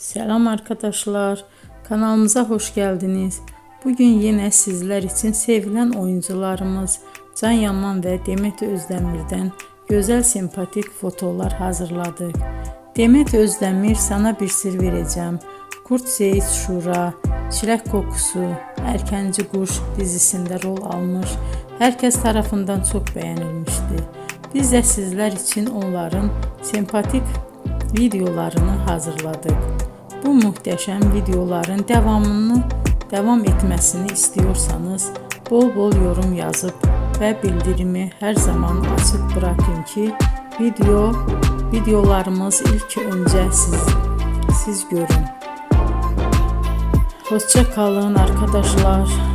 Selam arkadaşlar, kanalımıza hoş geldiniz. Bugün yine sizler için sevilen oyuncularımız Can Yaman ve Demet Özdemir'den güzel sempatik fotolar hazırladık. Demet Özdemir Sana Bir Sır Vereceğim, Kurt Seyit Şura, Çilek Kokusu, Erkenci Kuş dizisinde rol almış, herkes tarafından çok beğenilmişti. Biz de sizler için onların sempatik videolarını hazırladık. Bu muhteşem videoların devam etmesini istiyorsanız bol bol yorum yazıp ve bildirimi her zaman açık bırakın ki videolarımız ilk önce siz görün. Hoşça kalın arkadaşlar.